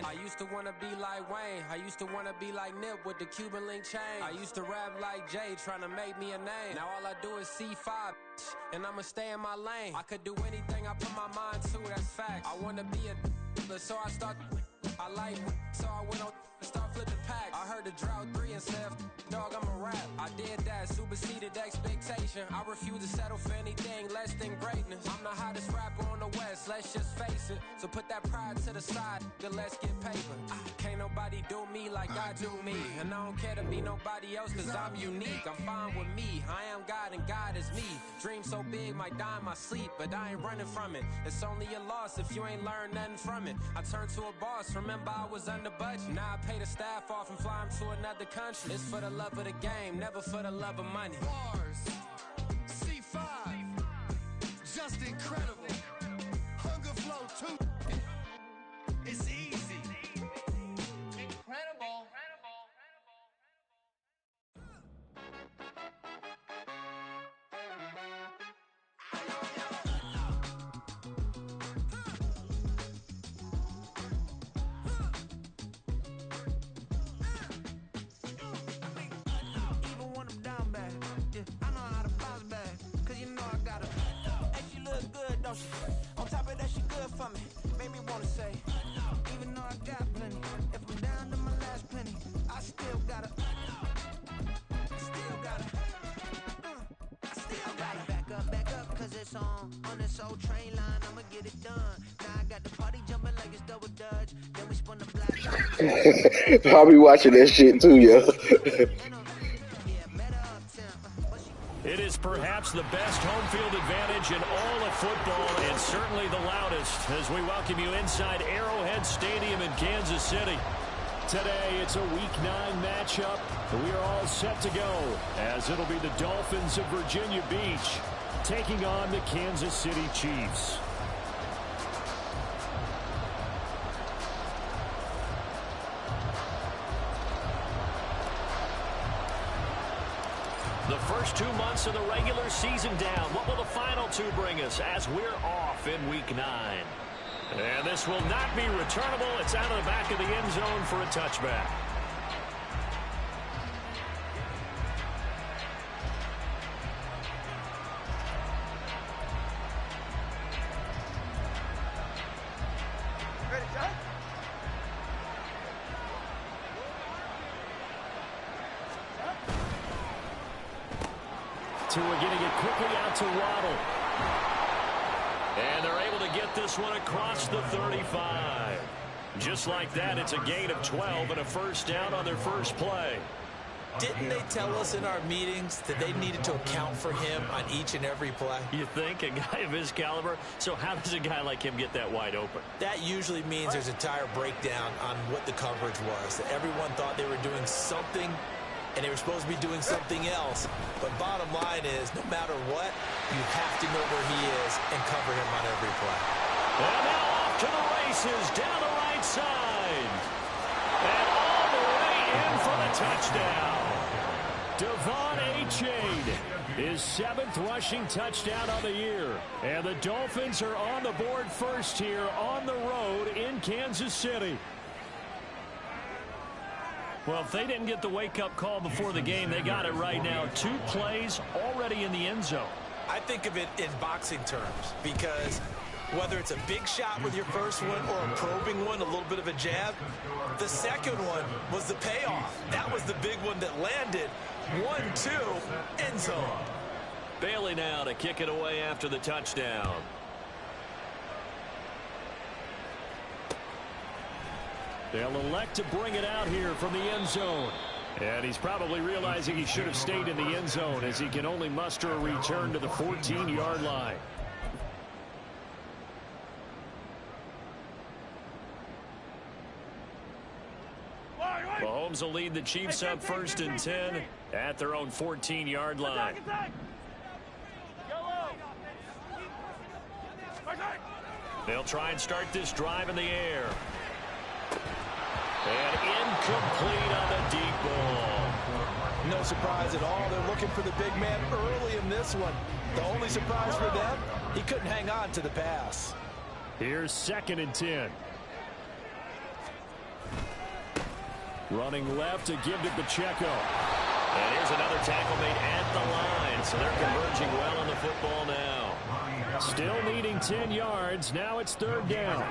I used to wanna be like Wayne. I used to wanna be like Nip with the Cuban link chain. I used to rap like Jay, trying to make me a name. Now all I do is C5, and I'ma stay in my lane. I could do anything I put my mind to, that's fact. I wanna be a so I start. I like, so I went on and start flipping packs. I heard the drought 3 and said, dog, I'm a rap. I did that, superseded expectation. I refuse to settle for anything less than greatness. I'm the hottest rapper on the West, let's just face it. So put that pride to the side, then let's get paper. Can't nobody do me like I do me. And I don't care to be nobody else, cause I'm unique. I'm fine with me, I am God and God is me. Dream so big, might die in my sleep, but I ain't running from it. It's only a loss if you ain't learned nothing from it. I turned to a boss, remember I was under budget. Now I pay the staff off and fly them to another country. It's for the love of the game, never for the love of money. Bars, C5, just incredible. Hunger Flow 2, it's easy. Incredible. Even when I'm down bad, yeah, I know how to bounce back. Cause you know I got her. Hey, she look good, don't she? On top of that, she good for me. Made me wanna say, even though I got plenty, if I'm down to my last penny, I still gotta. Back up, cause it's on this old train line, I'ma get it done. Now I got the party jumping like it's double dutch. Then we spun the black. I'll be watching that shit too, yo. It is perhaps the best home field advantage in all of football, and certainly the loudest, as we welcome you inside Arrowhead Stadium in Kansas City. Today, it's a Week 9 matchup. We are all set to go, as it'll be the Dolphins of Virginia Beach taking on the Kansas City Chiefs. The first 2 months of the regular season down. What will the final 2 bring us as we're off in Week 9? And this will not be returnable. It's out of the back of the end zone for a touchback. Ready, John? Tua getting it quickly out to Waddle. And they're able to get this one across the 35. Just like that, it's a gain of 12 and a first down on their first play. Didn't they tell us in our meetings that they needed to account for him on each and every play? You think? A guy of his caliber? So how does a guy like him get that wide open? That usually means there's a tire breakdown on what the coverage was. That everyone thought they were doing something, and they were supposed to be doing something else. But bottom line is, no matter what, you have to know where he is and cover him on every play. And now off to the races, down the right side. And all the way in for the touchdown. Devon Achane, his 7th rushing touchdown on the year. And the Dolphins are on the board first here on the road in Kansas City. Well, if they didn't get the wake-up call before the game, they got it right now. 2 plays already in the end zone. I think of it in boxing terms, because whether it's a big shot with your first one or a probing one, a little bit of a jab, the second one was the payoff. That was the big one that landed. 1-2, end zone. Bailey now to kick it away after the touchdown. They'll elect to bring it out here from the end zone. And he's probably realizing he should have stayed in the end zone, as he can only muster a return to the 14-yard line. Mahomes will lead the Chiefs up 1st and 10 at their own 14-yard line. They'll try and start this drive in the air. And incomplete on the deep ball. No surprise at all. They're looking for the big man early in this one. The only surprise for them, he couldn't hang on to the pass. Here's 2nd and 10. Running left to give to Pacheco. And here's another tackle made at the line. So they're converging well on the football now. Still needing 10 yards. Now it's 3rd down.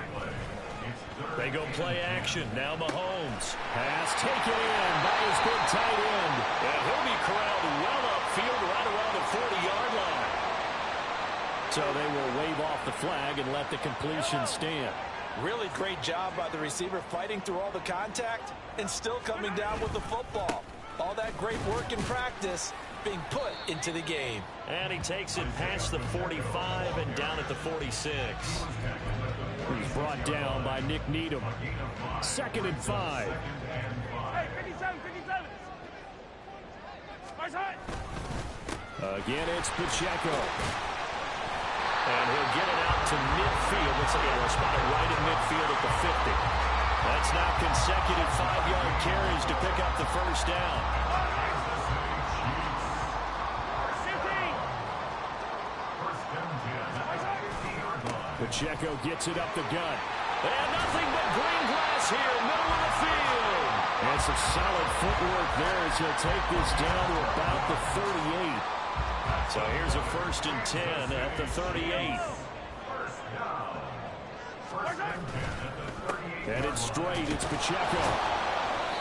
They go play action. Now Mahomes. Pass taken in by his big tight end. And he'll be corralled well upfield right around the 40-yard line. So they will wave off the flag and let the completion stand. Really great job by the receiver fighting through all the contact and still coming down with the football. All that great work in practice being put into the game. And he takes it past the 45 and down at the 46. He's brought down by Nick Needham. 2nd and 5. Hey, 57, 57. Right side. Again, it's Pacheco. And he'll get it out to midfield. Looks like he'll spot it right in midfield at the 50. That's now consecutive 5-yard carries to pick up the 1st down. Pacheco gets it up the gut. And nothing but green grass here, middle of the field. And some solid footwork there as he'll take this down to about the 38. So here's a 1st and 10 at the 38. And it's straight. It's Pacheco.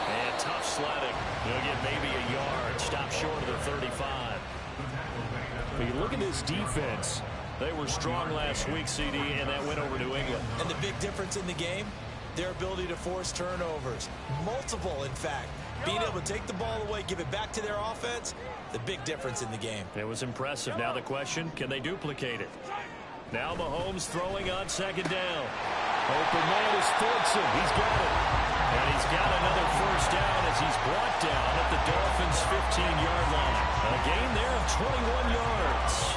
And tough sledding. He'll get maybe a yard. Stop short of the 35. But you look at this defense. They were strong last week, CD, and that went over New England. And the big difference in the game, their ability to force turnovers. Multiple, in fact. Being able to take the ball away, give it back to their offense, the big difference in the game. It was impressive. Now the question, can they duplicate it? Now Mahomes throwing on 2nd down. Open man is Fordson. He's got it. And he's got another 1st down as he's brought down at the Dolphins' 15-yard line. A gain there of 21 yards.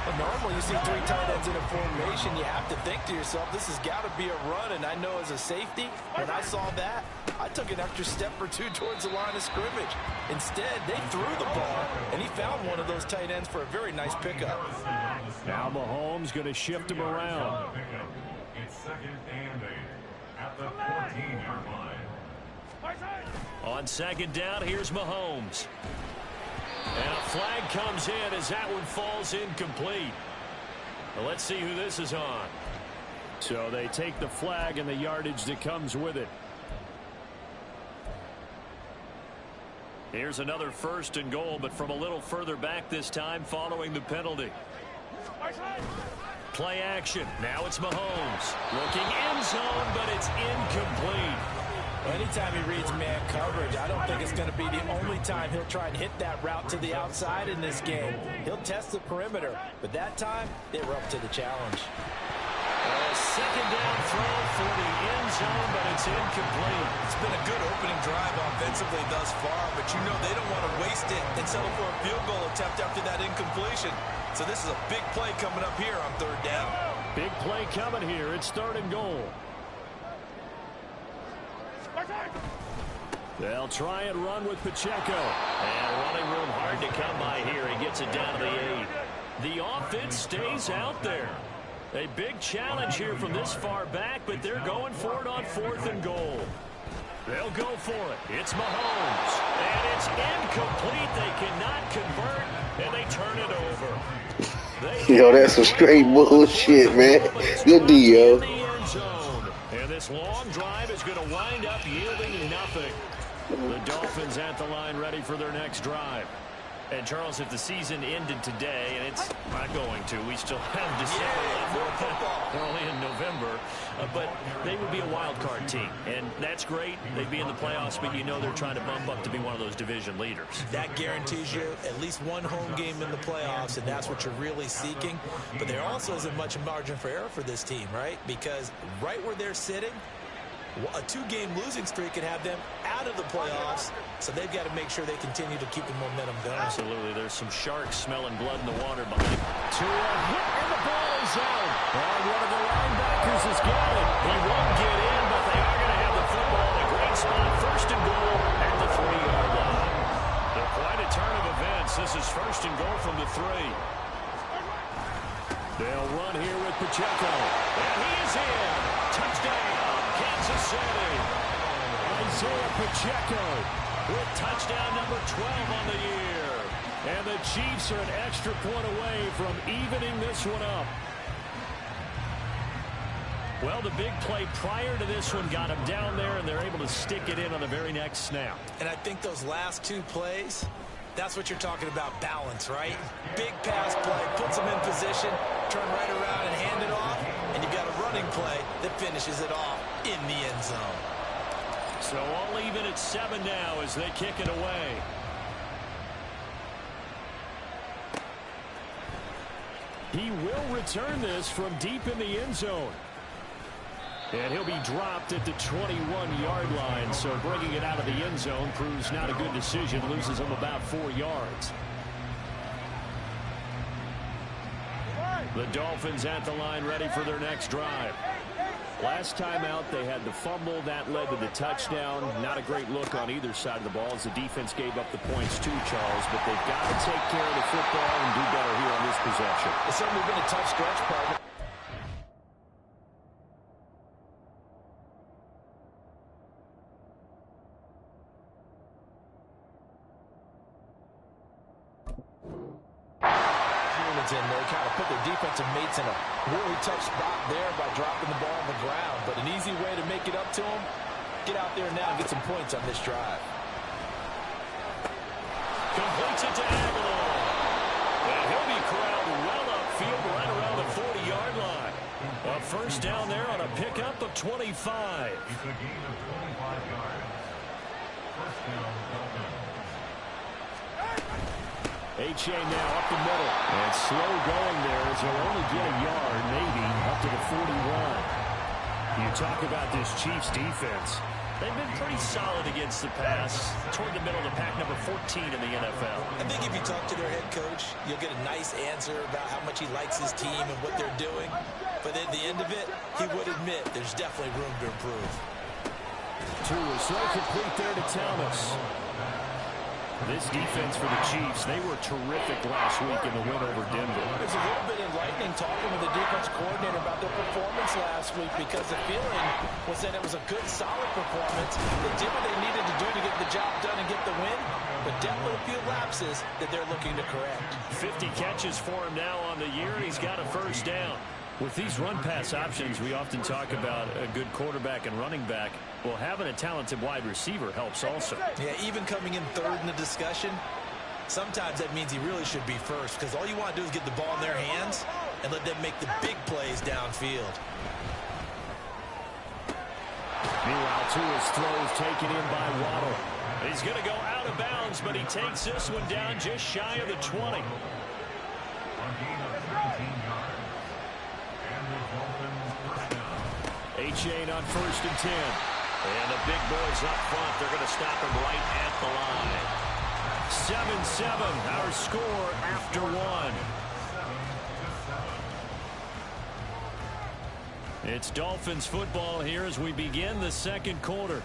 But normally you see 3 tight ends in a formation, you have to think to yourself, this has got to be a run. And I know as a safety, when I saw that, I took an extra step or 2 towards the line of scrimmage. Instead, they threw the ball, and he found one of those tight ends for a very nice pickup. Now Mahomes going to shift him around. It's 2nd and 8 at the 14-yard line. On 2nd down, here's Mahomes. And a flag comes in as that one falls incomplete. Well, let's see who this is on. So they take the flag and the yardage that comes with it. Here's another 1st and goal, but from a little further back this time following the penalty. Play action. Now it's Mahomes. Looking end zone, but it's incomplete. Anytime he reads man coverage, I don't think it's going to be the only time he'll try and hit that route to the outside in this game. He'll test the perimeter, but that time, they were up to the challenge. A 2nd down throw for the end zone, but it's incomplete. It's been a good opening drive offensively thus far, but you know they don't want to waste it and settle for a field goal attempt after that incompletion. So this is a big play coming up here on 3rd down. Big play coming here. It's 3rd and goal. They'll try and run with Pacheco. And running room hard to come by here. He gets it down to the 8. The offense stays out there. A big challenge here from this far back, but they're going for it on 4th and goal. They'll go for it. It's Mahomes. And it's incomplete. They cannot convert, and they turn it over. Yo, that's some straight bullshit, man. Good deal. And this long drive is going to wind up yielding nothing. The Dolphins at the line ready for their next drive. And, Charles, if the season ended today, and it's not going to, we still have December left. They're only in November. But they would be a wild card team. And that's great. They'd be in the playoffs, but you know they're trying to bump up to be one of those division leaders. That guarantees you at least one home game in the playoffs, and that's what you're really seeking. But there also isn't much margin for error for this team, right? Because right where they're sitting, a 2-game losing streak could have them out of the playoffs, so they've got to make sure they continue to keep the momentum going. Absolutely. There's some sharks smelling blood in the water behind. To a hit, and the ball is out. And one of the linebackers has got it. He won't get in, but they are going to have the football in a great spot. 1st and goal at the 3-yard line. Quite a turn of events. This is 1st and goal from the 3. They'll run here with Pacheco. And he is in. Touchdown, Kansas City. Isaiah Pacheco with touchdown number 12 on the year. And the Chiefs are an extra point away from evening this one up. Well, the big play prior to this one got them down there, and they're able to stick it in on the very next snap. And I think those last two plays, that's what you're talking about, balance, right? Big pass play, puts them in position, turn right around and hand it off, and you've got a running play that finishes it off in the end zone. So all even at 7 now as they kick it away. He will return this from deep in the end zone. And he'll be dropped at the 21-yard line, so bringing it out of the end zone proves not a good decision, loses him about 4 yards. The Dolphins at the line ready for their next drive. Last time out, they had the fumble. That led to the touchdown. Not a great look on either side of the ball as the defense gave up the points too, Charles. But they've got to take care of the football and do better here on this possession. It's certainly been a tough stretch, partner. And they kind of put their defensive mates in a really tough spot there by dropping the ball on the ground. But an easy way to make it up to them, get out there now and get some points on this drive. Completes it to Aguilar. And he'll be corralled well upfield right around the 40-yard line. A first down there on a pickup of 25. It's a gain of 25 yards. First down, Dolphins. H.A. now up the middle. And slow going there as he'll only get a yard, maybe, up to the 41. You talk about this Chiefs defense. They've been pretty solid against the pass. Toward the middle of the pack, number 14 in the NFL. I think if you talk to their head coach, you'll get a nice answer about how much he likes his team and what they're doing. But at the end of it, he would admit there's definitely room to improve. Two is so complete there to Thomas. This defense for the Chiefs, they were terrific last week in the win over Denver. It's a little bit enlightening talking with the defense coordinator about their performance last week because the feeling was that it was a good, solid performance. They did what they needed to do to get the job done and get the win, but definitely a few lapses that they're looking to correct. 50 catches for him now on the year, and he's got a first down. With these run-pass options, we often talk about a good quarterback and running back. Well, having a talented wide receiver helps also. Yeah, even coming in third in the discussion, sometimes that means he really should be first because all you want to do is get the ball in their hands and let them make the big plays downfield. Meanwhile, Tua's throws taken in by Waddle. He's going to go out of bounds, but he takes this one down just shy of the 20. A gain of 17 yards. H.A. on 1st and 10. And the big boys up front, they're going to stop him right at the line. 7-7, our score after one. It's Dolphins football here as we begin the second quarter.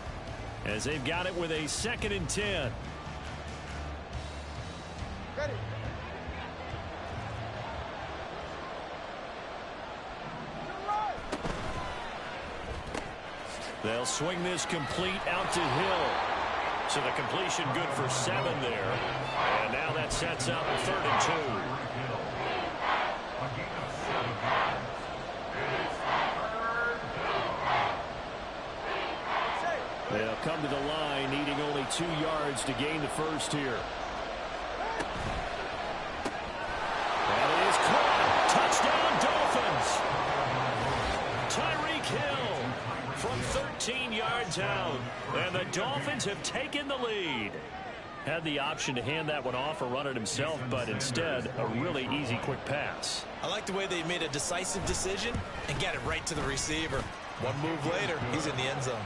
As they've got it with a 2nd and 10. Ready. They'll swing this complete out to Hill. So the completion good for 7 there. And now that sets up 3rd and 2. They'll come to the line needing only 2 yards to gain the first here. That is caught. Touchdown Dolphins. Tyreek Hill from 13 yards out, and the Dolphins have taken the lead. Had the option to hand that one off or run it himself, but instead a really easy quick pass. I like the way they made a decisive decision and got it right to the receiver. One move later, he's in the end zone.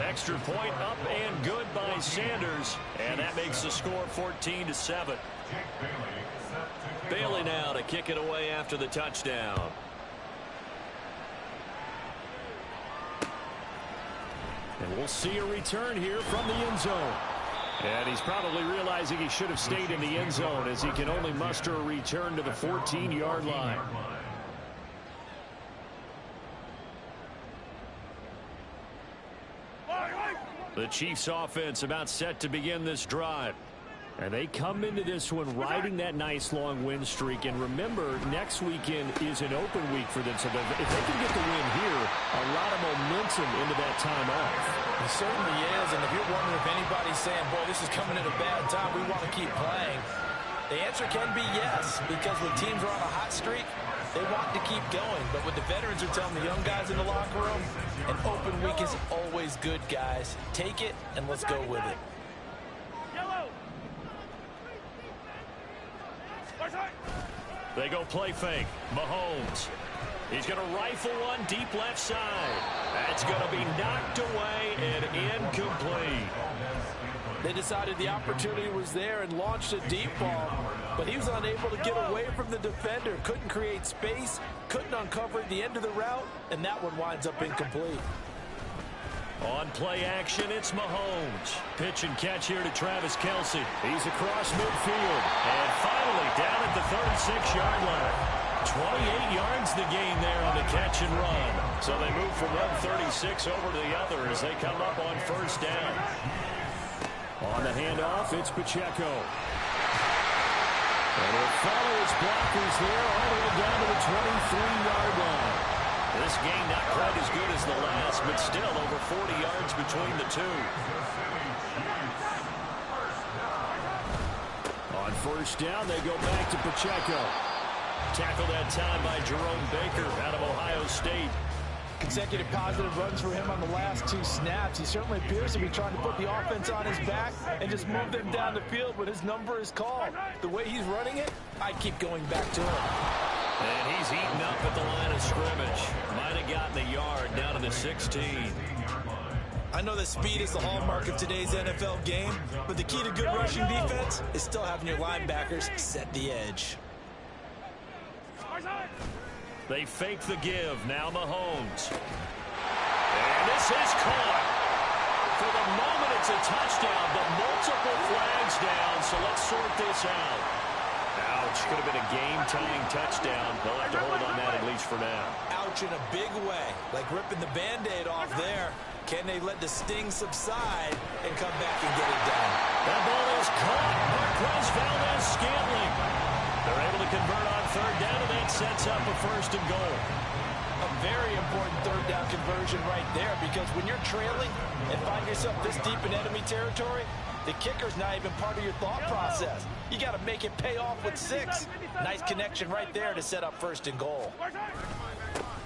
Extra point up and good by Sanders, and that makes the score 14-7. Bailey now to kick it away after the touchdown. And we'll see a return here from the end zone. And he's probably realizing he should have stayed in the end zone as he can only muster a return to the 14-yard line. The Chiefs offense about set to begin this drive. And they come into this one riding that nice long win streak. And remember, next weekend is an open week for them. So if they can get the win here, a lot of momentum into that time off. It certainly is. And if you're wondering if anybody's saying, boy, this is coming at a bad time, we want to keep playing, the answer can be yes. Because when teams are on a hot streak, they want to keep going. But what the veterans are telling the young guys in the locker room, an open week is always good, guys. Take it and let's go with it. They go play fake. Mahomes. He's going to rifle one deep left side. That's going to be knocked away and incomplete. They decided the opportunity was there and launched a deep ball, but he was unable to get away from the defender. Couldn't create space, couldn't uncover the end of the route, and that one winds up incomplete. On play action, it's Mahomes. Pitch and catch here to Travis Kelce. He's across midfield. And finally down at the 36-yard line. 28 yards the gain there on the catch and run. So they move from run 36 over to the other as they come up on first down. On the handoff, it's Pacheco. And he'll follow his blockers there all the way down to the 23-yard line. This game not quite as good as the last, but still over 40 yards between the two. On first down, they go back to Pacheco. Tackled that time by Jerome Baker out of Ohio State. Consecutive positive runs for him on the last two snaps. He certainly appears to be trying to put the offense on his back and just move them down the field when his number is called. The way he's running it, I keep going back to him. And he's eaten up at the line of scrimmage. Might have gotten a yard down to the 16. I know that speed is the hallmark of today's NFL game, but the key to good rushing defense is still having your linebackers set the edge. They fake the give. Now Mahomes. And this is caught. For the moment, it's a touchdown, but multiple flags down, so let's sort this out. Ouch. Could have been a game-tying touchdown. They'll have to hold on that at least for now. Ouch in a big way. Like ripping the Band-Aid off there. Can they let the sting subside and come back and get it done? That ball is caught. Marquez Valdes-Scantling. They're able to convert on third down, and that sets up a first and goal. A very important third down conversion right there, because when you're trailing and find yourself this deep in enemy territory, the kicker's not even part of your thought process. You got to make it pay off with 6. Nice connection right there to set up first and goal.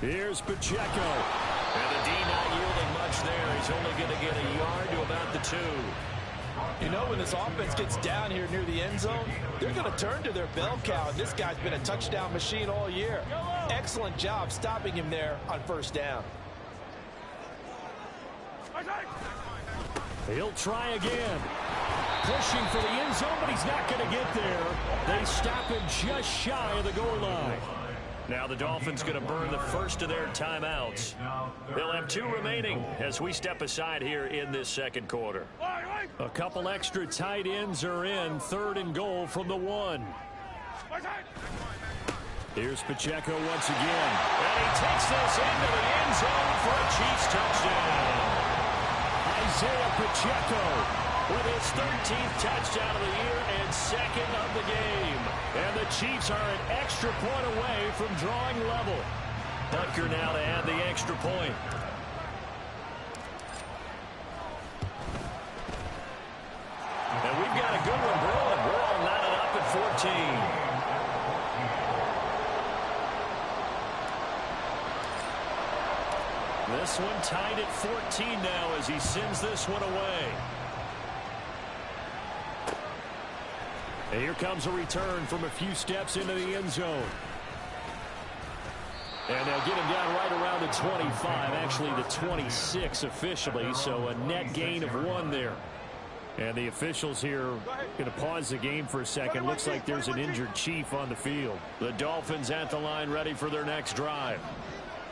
Here's Pacheco. And the D not yielding much there. He's only going to get a yard to about the 2. You know, when this offense gets down here near the end zone, they're going to turn to their bell cow. This guy's been a touchdown machine all year. Excellent job stopping him there on first down. He'll try again. Pushing for the end zone, but he's not going to get there. They stop him just shy of the goal line. Now the Dolphins going to burn the first of their timeouts. They'll have 2 remaining as we step aside here in this second quarter. A couple extra tight ends are in. Third and goal from the 1. Here's Pacheco once again. And he takes this into the end zone for a Chiefs touchdown. Isaiah Pacheco with his 13th touchdown of the year and 2nd of the game. And the Chiefs are an extra point away from drawing level. Butker now to add the extra point. And we've got a good one brewing. We're all knotted up at 14. This one tied at 14 now as he sends this one away. And here comes a return from a few steps into the end zone. And they'll get him down right around the 25, actually the 26 officially, so a net gain of 1 there. And the officials here going to pause the game for a second. Looks like there's an injured Chief on the field. The Dolphins at the line ready for their next drive.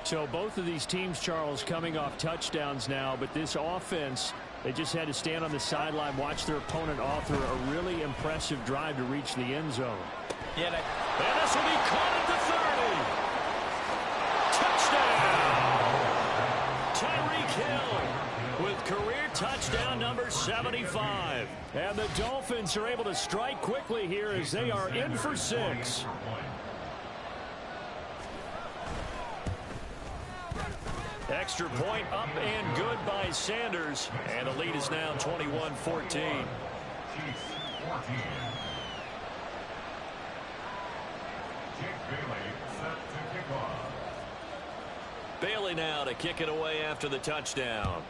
So both of these teams, Charles, coming off touchdowns now, but this offense, they just had to stand on the sideline, watch their opponent author a really impressive drive to reach the end zone. Yeah, and this will be caught at the 30. Touchdown! Tyreek Hill with career touchdown number 75. And the Dolphins are able to strike quickly here as they are in for 6. Extra point up and good by Sanders. And the lead is now 21-14. Chiefs 14. Jake Bailey set to kick off. Bailey now to kick it away after the touchdown.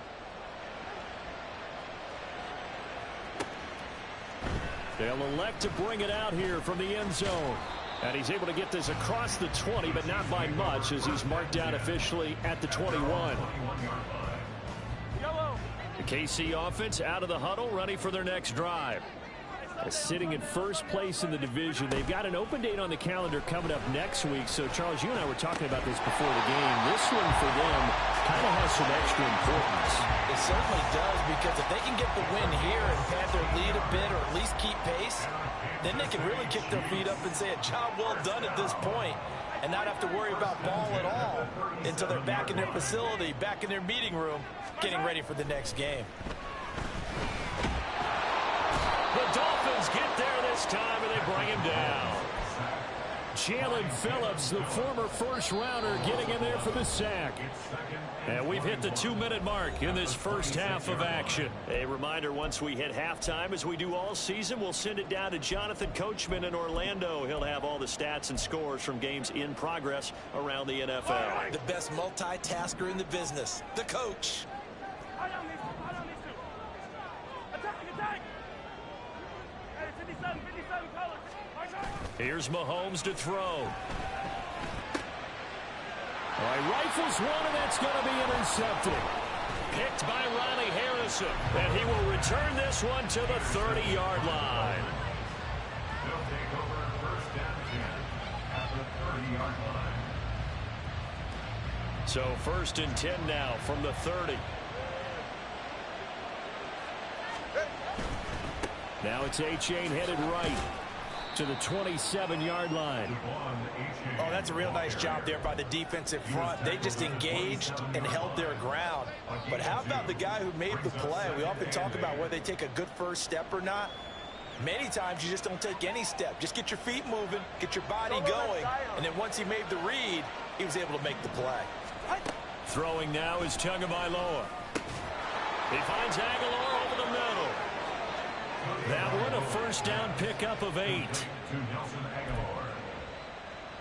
They'll elect to bring it out here from the end zone. And he's able to get this across the 20, but not by much as he's marked down officially at the 21. The KC offense out of the huddle, ready for their next drive. Sitting in first place in the division. They've got an open date on the calendar coming up next week. So, Charles, you and I were talking about this before the game. This one for them kind of has some extra importance. It certainly does, because if they can get the win here and pad their lead a bit or at least keep pace, then they can really kick their feet up and say a job well done at this point and not have to worry about ball at all until they're back in their facility, back in their meeting room, getting ready for the next game. The Dolphins get there this time, and they bring him down. Jalen Phillips, the former first-rounder, getting in there for the sack. And we've hit the 2-minute mark in this first half of action. A reminder, once we hit halftime, as we do all season, we'll send it down to Jonathan Coachman in Orlando. He'll have all the stats and scores from games in progress around the NFL. The best multitasker in the business, the coach. Here's Mahomes to throw. All right, rifles one, and that's going to be intercepted. Picked by Riley Harrison, and he will return this one to the 30-yard line. They'll take over first and 10 at the 30-yard line. So first and 10 now from the 30. Now it's A-Chain headed right to the 27-yard line. Oh, that's a real nice job there by the defensive front. They just engaged and held their ground. But how about the guy who made the play? We often talk about whether they take a good first step or not. Many times you just don't take any step. Just get your feet moving, get your body going, and then once he made the read, he was able to make the play. Throwing now is Tagovailoa. He finds Aguilar over the middle. That one, a first down pickup of 8. To Nelson Aguilar.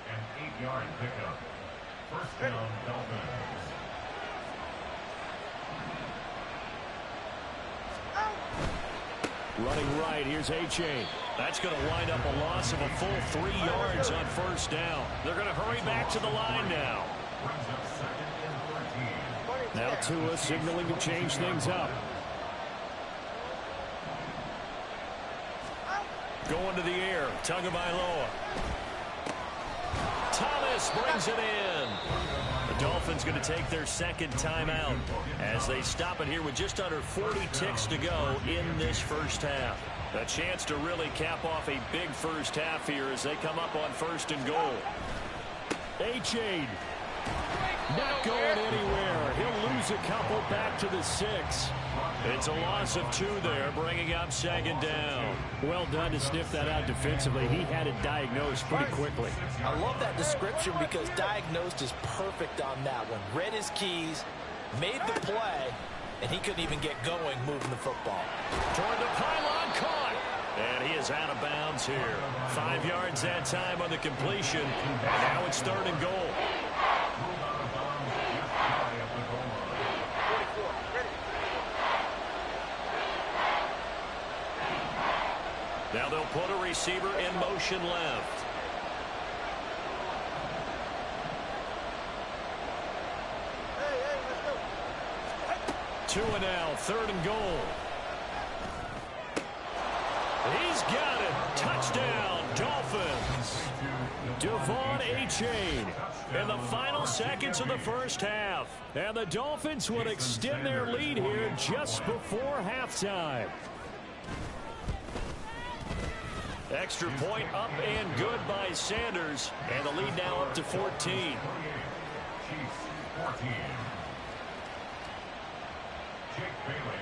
An 8-yard pickup. First down, Dolphins. Running right, here's A-Chain. That's going to wind up a loss of a full 3 yards on first down. They're going to hurry back to the line now. Brings up second and 13. Now Tua signaling to change things up. Going to the air, Tagovailoa. Thomas brings it in. The Dolphins going to take their second timeout as they stop it here with just under 40 ticks to go in this first half. A chance to really cap off a big first half here as they come up on first and goal. A-Chain not going anywhere. He'll lose a couple back to the 6. It's a loss of 2 there, bringing up second down. Well done to sniff that out defensively. He had it diagnosed pretty quickly. I love that description because diagnosed is perfect on that one. Read his keys, made the play, and he couldn't even get going moving the football. Toward the pylon, caught. And he is out of bounds here. 5 yards that time on the completion, and now it's third and goal. Now they'll put a receiver in motion left. Two and now, third and goal. He's got it. Touchdown, Dolphins. Devon A-Chain in the final seconds of the first half. And the Dolphins will extend their lead here just before halftime. Extra point up and good by Sanders. And the lead now up to 14. Chiefs 14. Jake Bailey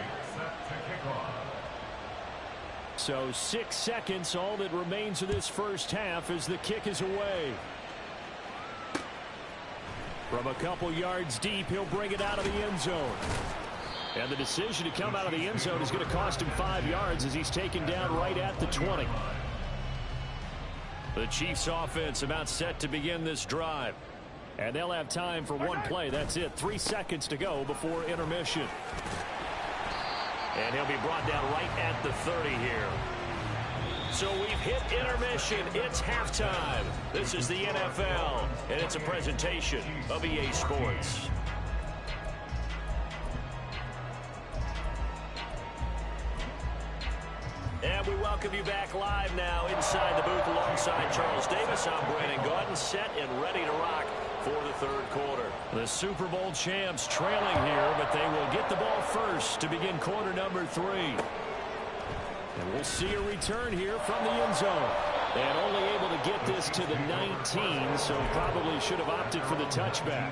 So 6 seconds, all that remains of this first half as the kick is away. From a couple yards deep, he'll bring it out of the end zone. And the decision to come out of the end zone is going to cost him 5 yards as he's taken down right at the 20. The Chiefs offense about set to begin this drive. And they'll have time for one play. That's it. 3 seconds to go before intermission. And he'll be brought down right at the 30 here. So we've hit intermission. It's halftime. This is the NFL, and it's a presentation of EA Sports. And we welcome you back live now inside the booth alongside Charles Davis. I'm Brandon Gordon, set and ready to rock for the third quarter. The Super Bowl champs trailing here, but they will get the ball first to begin quarter number 3. And we'll see a return here from the end zone. And only able to get this to the 19, so probably should have opted for the touchback.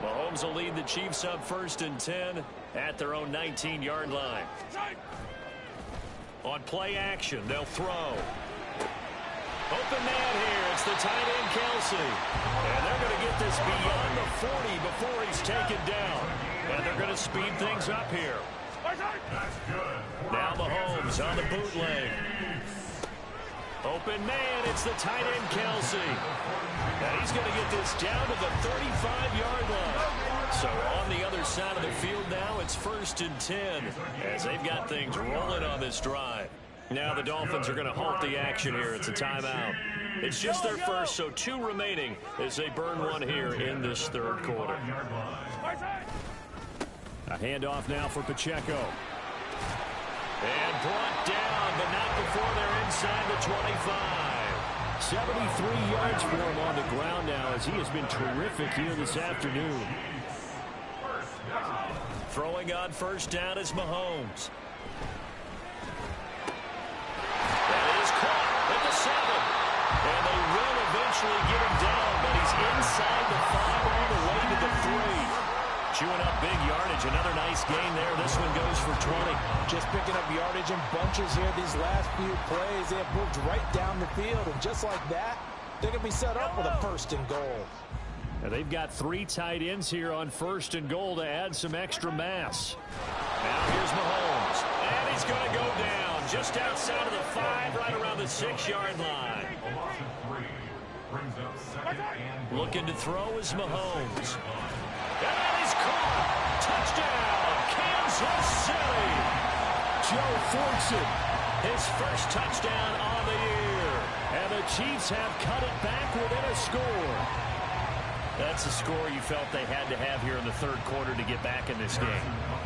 Mahomes will lead the Chiefs up 1st and 10 at their own 19-yard line. On play action, they'll throw. Open man here. It's the tight end, Kelsey. And they're going to get this beyond the 40 before he's taken down. And they're going to speed things up here. Now Mahomes on the bootleg. Open man. It's the tight end, Kelsey. And he's going to get this down to the 35-yard line. So on the other side of the field now, it's 1st and 10 as they've got things rolling on this drive. Now the Dolphins are going to halt the action here. It's a timeout. It's just their first, so 2 remaining as they burn one here in this third quarter. A handoff now for Pacheco. And brought down, but not before they're inside the 25. 73 yards for him on the ground now as he has been terrific here this afternoon. Throwing on 1st down is Mahomes. And they will eventually get him down, but he's inside the 5 all the way to the 3. Chewing up big yardage. Another nice gain there. This one goes for 20. Just picking up yardage in bunches here these last few plays. They have moved right down the field, and just like that, they're going to be set up with a 1st and goal. Now they've got 3 tight ends here on 1st and goal to add some extra mass. Now here's Mahomes, and he's going to go down just outside of the 5, right around the 6-yard line. Looking to throw is Mahomes. And he's caught. Touchdown, Kansas City. Joe Fortson, his first touchdown on the year. And the Chiefs have cut it back within a score. That's a score you felt they had to have here in the third quarter to get back in this game.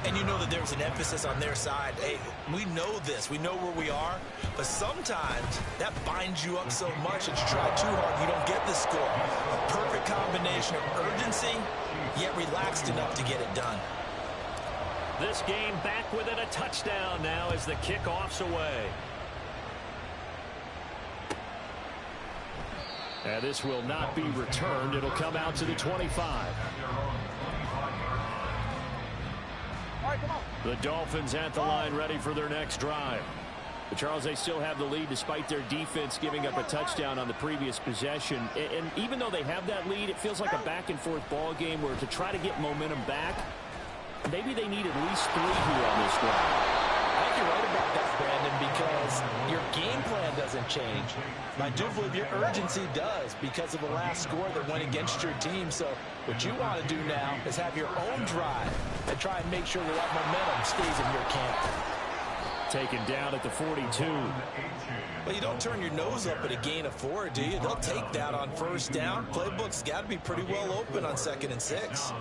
And you know that there's an emphasis on their side. Hey, we know this. We know where we are. But sometimes that binds you up so much that you try too hard, you don't get the score. A perfect combination of urgency, yet relaxed enough to get it done. This game back within a touchdown now as the kickoff's away. And this will not be returned. It'll come out to the 25. The Dolphins at the line ready for their next drive. But Charles, they still have the lead despite their defense giving up a touchdown on the previous possession. And even though they have that lead, it feels like a back-and-forth ball game where to try to get momentum back, maybe they need at least 3 here on this drive. I think you're right about that, Brandon, because your game plan doesn't change. I do believe your urgency does because of the last score that went against your team. So what you want to do now is have your own drive and try and make sure that momentum stays in your camp. Taken down at the 42. Well, you don't turn your nose up at a gain of 4, do you? They'll take that on 1st down. Playbook's got to be pretty well open on 2nd and 6.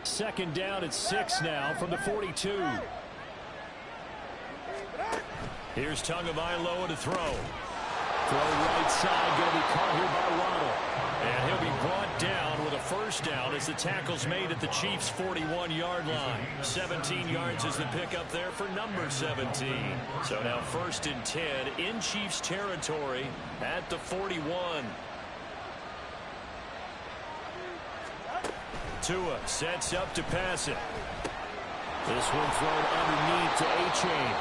Second down at 6 now from the 42. Here's Tagovailoa to throw. Throw right side, going to be caught here by Waddle. And he'll be brought down with a first down as the tackle's made at the Chiefs' 41-yard line. 17 yards is the pickup there for number 17. So now 1st and 10 in Chiefs territory at the 41. Tua sets up to pass it. This one thrown underneath to A-Chain.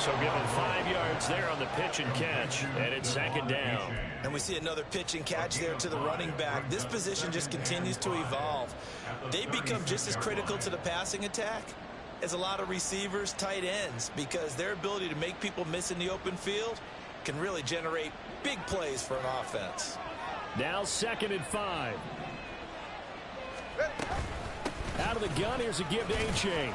So give him 5 yards there on the pitch and catch, and it's 2nd down. And we see another pitch and catch there to the running back. This position just continues to evolve. They become just as critical to the passing attack as a lot of receivers, tight ends, because their ability to make people miss in the open field can really generate big plays for an offense. Now 2nd and 5. Out of the gun, here's a give to A-Chain.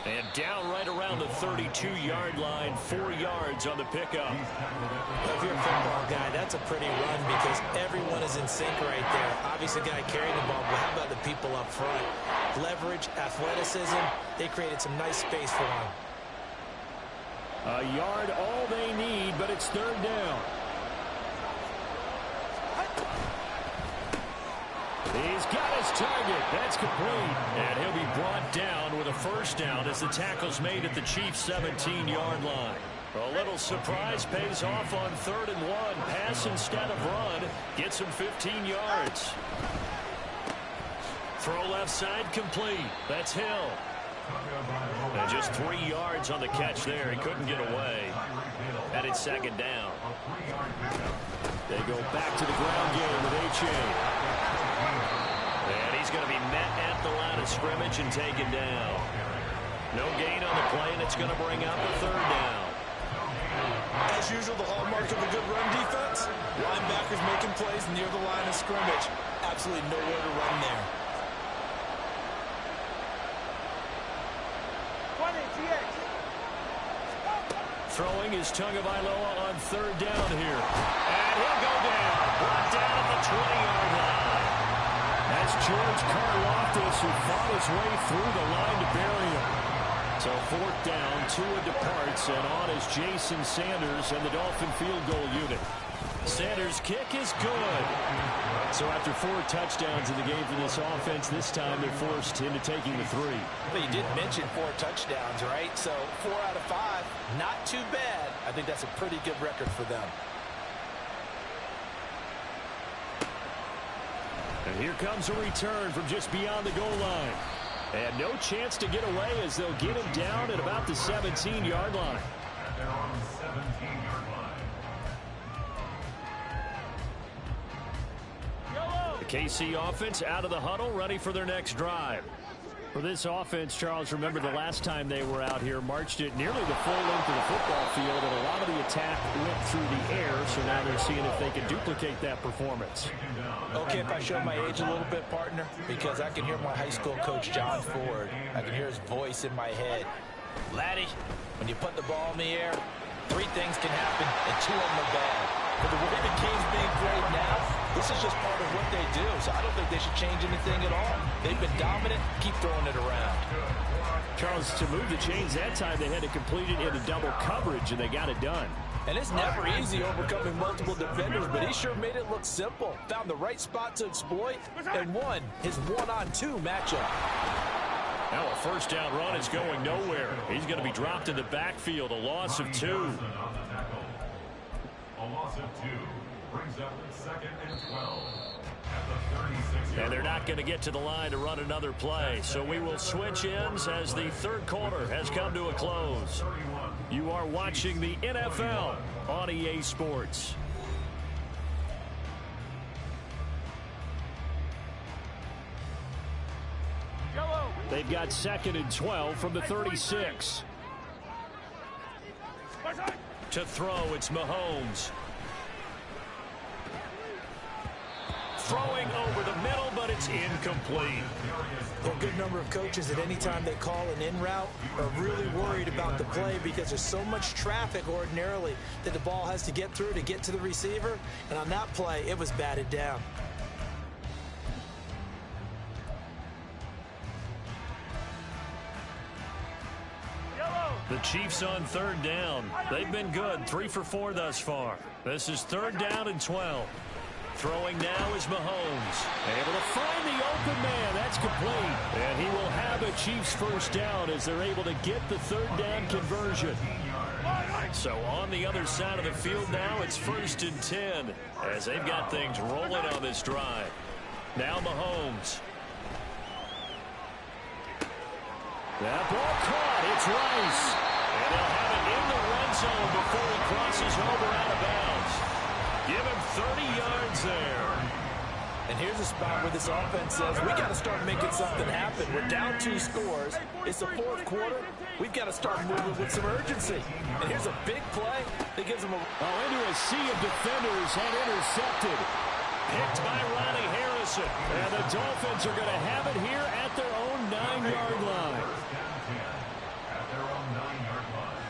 And down right around the 32-yard line, 4 yards on the pickup. If you're a football guy, that's a pretty run because everyone is in sync right there. Obviously, the guy carrying the ball, but how about the people up front? Leverage, athleticism, they created some nice space for him. A yard, all they need, but it's 3rd down. He's got his target. That's complete. And he'll be brought down with a 1st down as the tackle's made at the Chiefs' 17-yard line. A little surprise pays off on 3rd and 1. Pass instead of run. Gets him 15 yards. Throw left side complete. That's Hill. And just 3 yards on the catch there. He couldn't get away. And it's 2nd down. They go back to the ground game with A-Chain. And he's going to be met at the line of scrimmage and taken down. No gain on the play, and it's going to bring up a 3rd down. As usual, the hallmark of a good run defense, linebackers making plays near the line of scrimmage. Absolutely nowhere to run there. Throwing is Tagovailoa on 3rd down here. And he'll go down. Brought down at the 20-yard line. That's George Karlaftis who fought his way through the line to bury him. So 4th down, Tua departs, and on is Jason Sanders and the Dolphin field goal unit. Sanders' kick is good. So after 4 touchdowns in the game for this offense, this time they're forced into taking the 3. But you did mention 4 touchdowns, right? So 4 out of 5, not too bad. I think that's a pretty good record for them. And here comes a return from just beyond the goal line. And no chance to get away as they'll get him down at about the 17-yard line. They're on the 17-yard line. The KC offense out of the huddle, ready for their next drive. For this offense, Charles, remember the last time they were out here, marched it nearly the full length of the football field, and a lot of the attack went through the air, so now they're seeing if they can duplicate that performance. Okay, if I show my age a little bit, partner, because I can hear my high school coach, John Ford. I can hear his voice in my head. Laddie, when you put the ball in the air, 3 things can happen, and 2 of them are bad. But the way the game's being played now, this is just part of what they do, so I don't think they should change anything at all. They've been dominant. Keep throwing it around. Charles, to move the chains that time, they had to complete it into double coverage, and they got it done. And it's never easy overcoming multiple defenders, but he sure made it look simple. Found the right spot to exploit and won his 1-on-2 matchup. Now a 1st down run is going nowhere. He's going to be dropped in the backfield, a loss of 2. A loss of 2 brings up 2nd and 12 at the 36-yard line. And they're not going to get to the line to run another play. So we will switch ends as the 3rd quarter has come to a close. You are watching the NFL on EA Sports. They've got 2nd and 12 from the 36. To throw, it's Mahomes. Throwing over the middle, but it's incomplete. There are a good number of coaches at any time they call an in route are really worried about the play because there's so much traffic ordinarily that the ball has to get through to get to the receiver. And on that play, it was batted down. The Chiefs on 3rd down. They've been good, 3 for 4 thus far. This is 3rd down and 12. Throwing now is Mahomes. Able to find the open man. That's complete. And he will have a Chiefs first down as they're able to get the third down conversion. So on the other side of the field now, it's 1st and 10 as they've got things rolling on this drive. Now Mahomes. That ball caught. It's Rice. And they'll have it in the red zone before he crosses over out of bounds. Give him 30 yards there. And here's a spot where this offense says, we got to start making something happen. We're down 2 scores. It's the 4th quarter. We've got to start moving with some urgency. And here's a big play that gives them a... into a sea of defenders and intercepted. Picked by Ronnie Harrison. And the Dolphins are going to have it here at their own 9-yard line. At their own 9-yard line.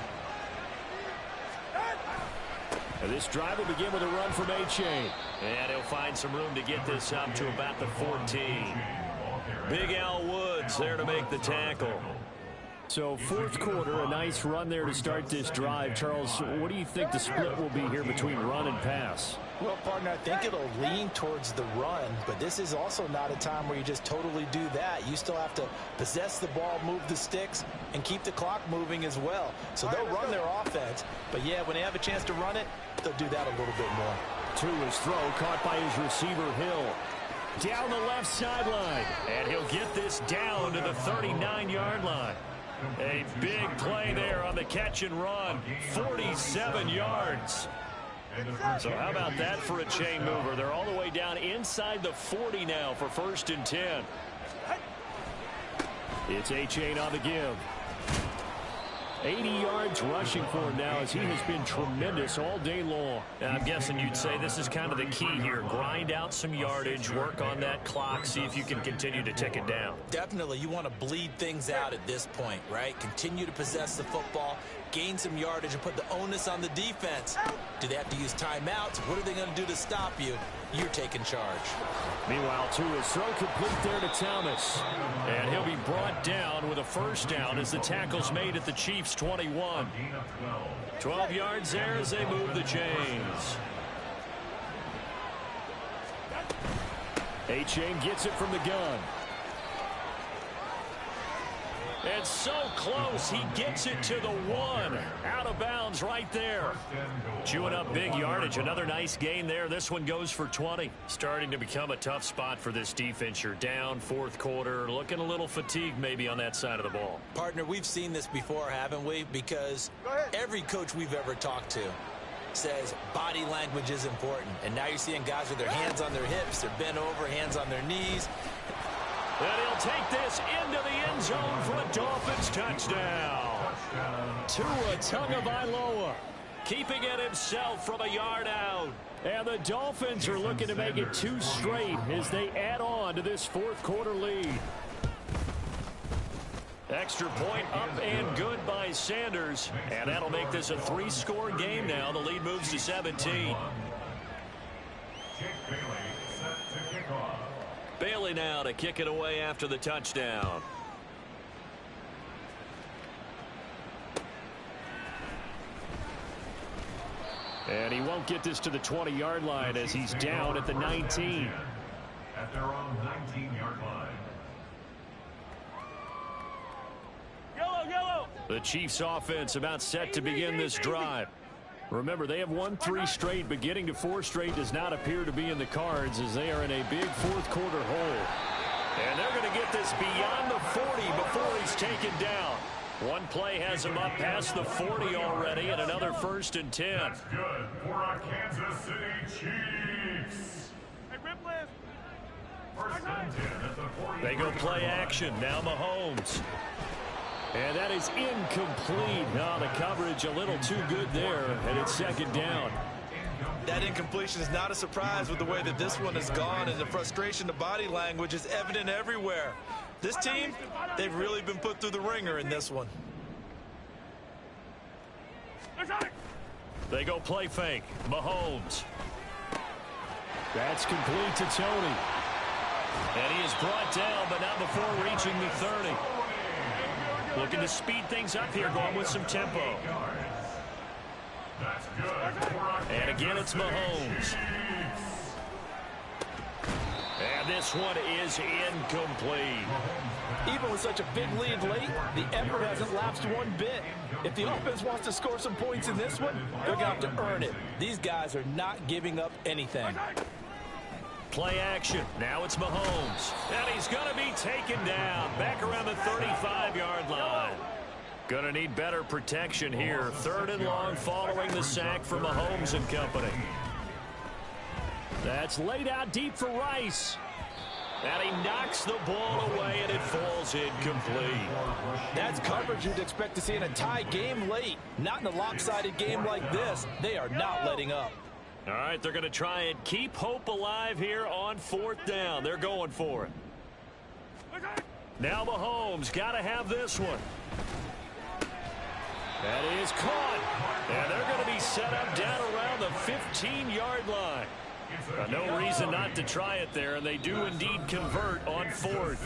And this drive will begin with a run from A-Chain. And he'll find some room to get this up to about the 14. Big Al Woods there to make the tackle. So 4th quarter, a nice run there to start this drive. Charles, what do you think the split will be here between run and pass? Well, partner, I think it'll lean towards the run, but this is also not a time where you just totally do that. You still have to possess the ball, move the sticks, and keep the clock moving as well. So they'll run their offense, but yeah, when they have a chance to run it, they'll do that a little bit more. To his throw, caught by his receiver, Hill. Down the left sideline, and he'll get this down to the 39-yard line. A big play there on the catch and run, 47 yards. So how about that for a chain mover? They're all the way down inside the 40 now for 1st and 10. It's A-Chain on the give. 80 yards rushing for him now as he has been tremendous all day long. I'm guessing you'd say this is kind of the key here. Grind out some yardage, work on that clock, see if you can continue to tick it down. Definitely, you want to bleed things out at this point, right? Continue to possess the football, gain some yardage, and put the onus on the defense. Do they have to use timeouts? What are they going to do to stop you? You're taking charge. Meanwhile, to his throw complete there to Thomas. And he'll be brought down with a first down as the tackle's made at the Chiefs' 21. 12 yards there as they move the chains. A-Chain gets it from the gun. And so close, he gets it to the 1. Out of bounds right there. Chewing up big yardage. Another nice gain there. This one goes for 20. Starting to become a tough spot for this defense. You're down 4th quarter. Looking a little fatigued maybe on that side of the ball. Partner, we've seen this before, haven't we? Because every coach we've ever talked to says body language is important. And now you're seeing guys with their hands on their hips. They're bent over, hands on their knees. And he'll take this into the end zone for a Dolphins touchdown. Tua Tagovailoa Keeping it himself from a yard out. And the Dolphins are looking to make it 2 straight as they add on to this 4th quarter lead. Extra point up and good by Sanders. And that'll make this a 3-score game now. The lead moves to 17. Bailey now to kick it away after the touchdown. And he won't get this to the 20-yard line as he's down at the 19. At their own 19-yard line. Yellow. The Chiefs offense about set to begin this drive. Remember, they have won 3 straight, but getting to 4 straight does not appear to be in the cards as they are in a big 4th quarter hole. And they're going to get this beyond the 40 before he's taken down. One play has him up past the 40 already, and another 1st and 10. That's good for our Kansas City Chiefs. First and 10 at the 40. They go play action. Now Mahomes. And that is incomplete. Now the coverage a little too good there, and it's 2nd down. That incompletion is not a surprise with the way that this one has gone, and the frustration, the body language is evident everywhere. This team, they've really been put through the ringer in this one. They go play fake. Mahomes. That's complete to Tony. And he is brought down, but not before reaching the 30. Looking to speed things up here, going with some tempo. That's good. And again, it's Mahomes. And this one is incomplete. Even with such a big lead late, the effort hasn't lapsed one bit. If the offense wants to score some points in this one, they're going to have to earn it. These guys are not giving up anything. Play action. Now it's Mahomes. And he's going to be taken down. Back around the 35-yard line. Going to need better protection here. 3rd and long following the sack for Mahomes and company. That's laid out deep for Rice. And he knocks the ball away, and it falls incomplete. That's coverage you'd expect to see in a tie game late. Not in a lopsided game like this. They are not letting up. All right, they're going to try and keep hope alive here on 4th down. They're going for it. Now Mahomes got to have this one. That is caught. And they're going to be set up down around the 15-yard line. No reason not to try it there, and they do indeed convert on 4th.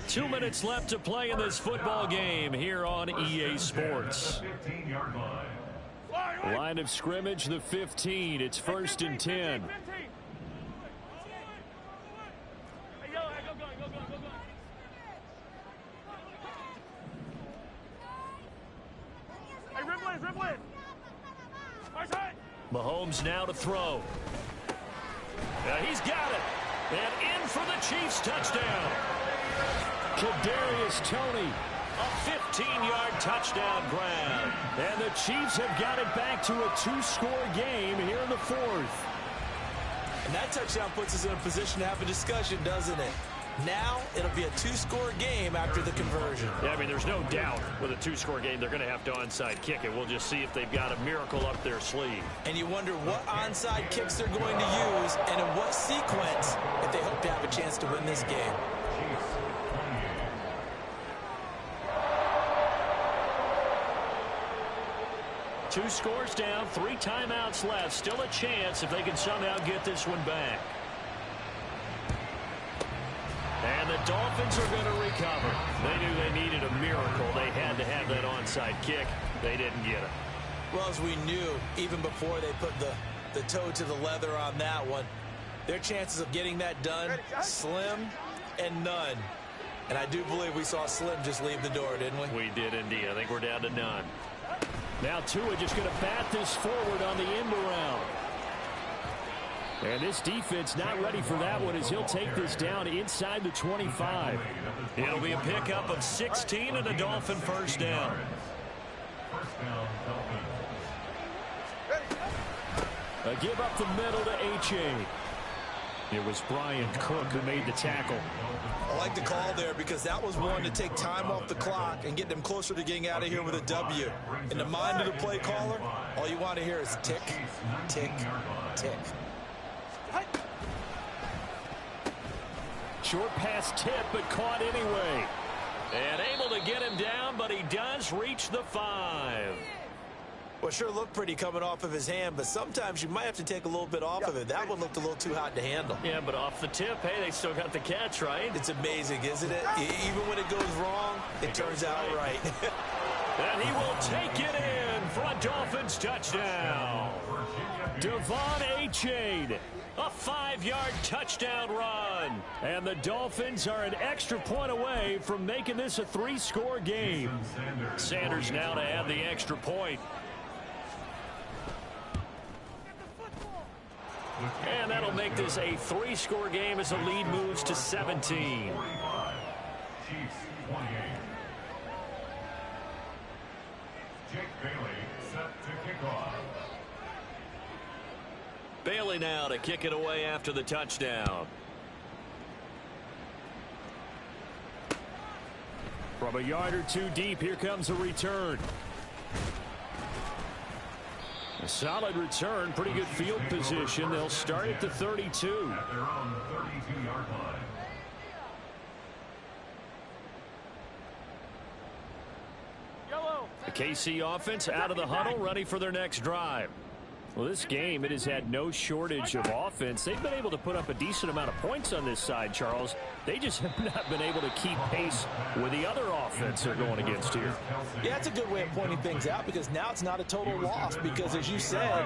2 minutes left to play in this football game here on EA Sports. Line of scrimmage, the 15. It's 1st and 10. Mahomes now to throw. He's got it. And in for the Chiefs touchdown. Kadarius Toney. A 15-yard touchdown grab. And the Chiefs have got it back to a 2-score game here in the 4th. And that touchdown puts us in a position to have a discussion, doesn't it? Now it'll be a 2-score game after the conversion. Yeah, I mean, there's no doubt with a 2-score game they're going to have to onside kick it. We'll just see if they've got a miracle up their sleeve. And you wonder what onside kicks they're going to use and in what sequence if they hope to have a chance to win this game. Two scores down, 3 timeouts left. Still a chance if they can somehow get this one back. And the Dolphins are going to recover. They knew they needed a miracle. They had to have that onside kick. They didn't get it. Well, as we knew, even before they put the toe to the leather on that one, their chances of getting that done, slim and none. And I do believe we saw Slim just leave the door, didn't we? We did indeed. I think we're down to none. Now Tua just going to bat this forward on the end around. And this defense not ready for that one as he'll take this down inside the 25. It'll be a pickup of 16 and a Dolphin first down. A give up the middle to H.A. It was Brian Cook who made the tackle. I like the call there because that was one to take time off the clock and get them closer to getting out of here with a W. In the mind of the play caller, all you want to hear is tick, tick, tick. Short pass tip, but caught anyway. And able to get him down, but he does reach the 5. Well, sure looked pretty coming off of his hand, but sometimes you might have to take a little bit off of it. That one looked a little too hot to handle. Yeah, but off the tip, hey, they still got the catch, right? It's amazing, isn't it? Even when it goes wrong, it turns out right. And he will take it in for a Dolphins touchdown. Devon Achane, a 5-yard touchdown run. And the Dolphins are an extra point away from making this a 3-score game. Sanders now to add the extra point. And that'll make this a 3-score game as the lead moves to 17. Bailey now to kick it away after the touchdown. From a yard or two deep, here comes a return. A solid return, pretty good field position. They'll start at the 32. At their own 32-yard line. The KC offense out of the huddle, ready for their next drive. Well, this game, it has had no shortage of offense. They've been able to put up a decent amount of points on this side, Charles. They just have not been able to keep pace with the other offense they're going against here. Yeah, it's a good way of pointing things out because now it's not a total loss because, as you said,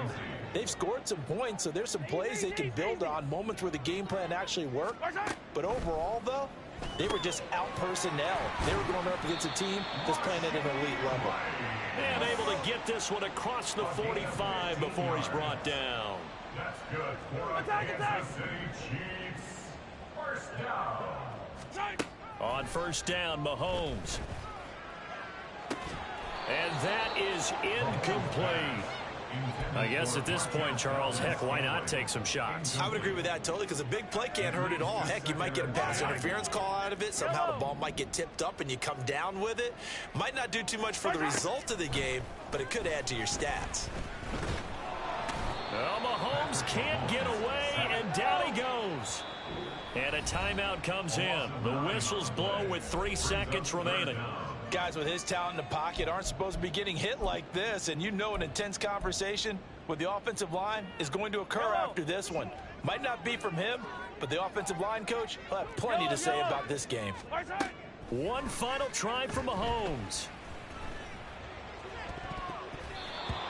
they've scored some points, so there's some plays they can build on, moments where the game plan actually worked. But overall, though, they were just out-personnel. They were going up against a team that's playing at an elite level. And able to get this one across the 45 before he's brought down. That's good for the Kansas City Chiefs. First down. On first down, Mahomes. And that is incomplete. I guess at this point, Charles, heck, why not take some shots? I would agree with that totally because a big play can't hurt at all. Heck, you might get a pass interference call out of it. Somehow the ball might get tipped up and you come down with it. Might not do too much for the result of the game, but it could add to your stats. Well, Mahomes can't get away, and down he goes. And a timeout comes in. The whistles blow with 3 seconds remaining. Guys with his talent in the pocket aren't supposed to be getting hit like this, and you know an intense conversation with the offensive line is going to occur after this one. Might not be from him, but the offensive line coach will have plenty to say about this game. One final try for Mahomes.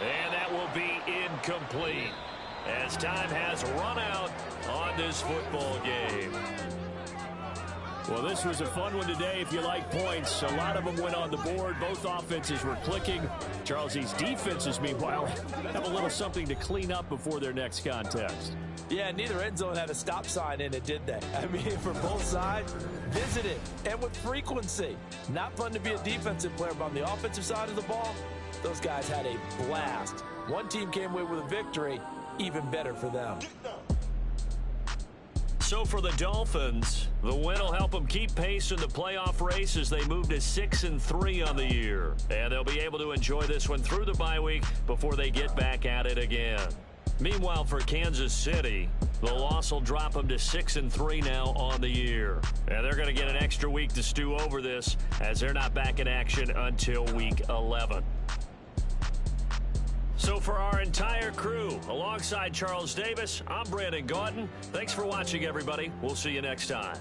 And that will be incomplete as time has run out on this football game. Well, this was a fun one today if you like points. A lot of them went on the board. Both offenses were clicking. Charles, these defenses, meanwhile, have a little something to clean up before their next contest. Yeah, neither end zone had a stop sign in it, did they? I mean, for both sides, visit it, and with frequency. Not fun to be a defensive player, but on the offensive side of the ball, those guys had a blast. One team came away with a victory, even better for them. So for the Dolphins, the win will help them keep pace in the playoff race as they move to 6-3 on the year. And they'll be able to enjoy this one through the bye week before they get back at it again. Meanwhile, for Kansas City, the loss will drop them to 6-3 now on the year. And they're going to get an extra week to stew over this as they're not back in action until week 11. So for our entire crew, alongside Charles Davis, I'm Brandon Gaudin. Thanks for watching, everybody. We'll see you next time.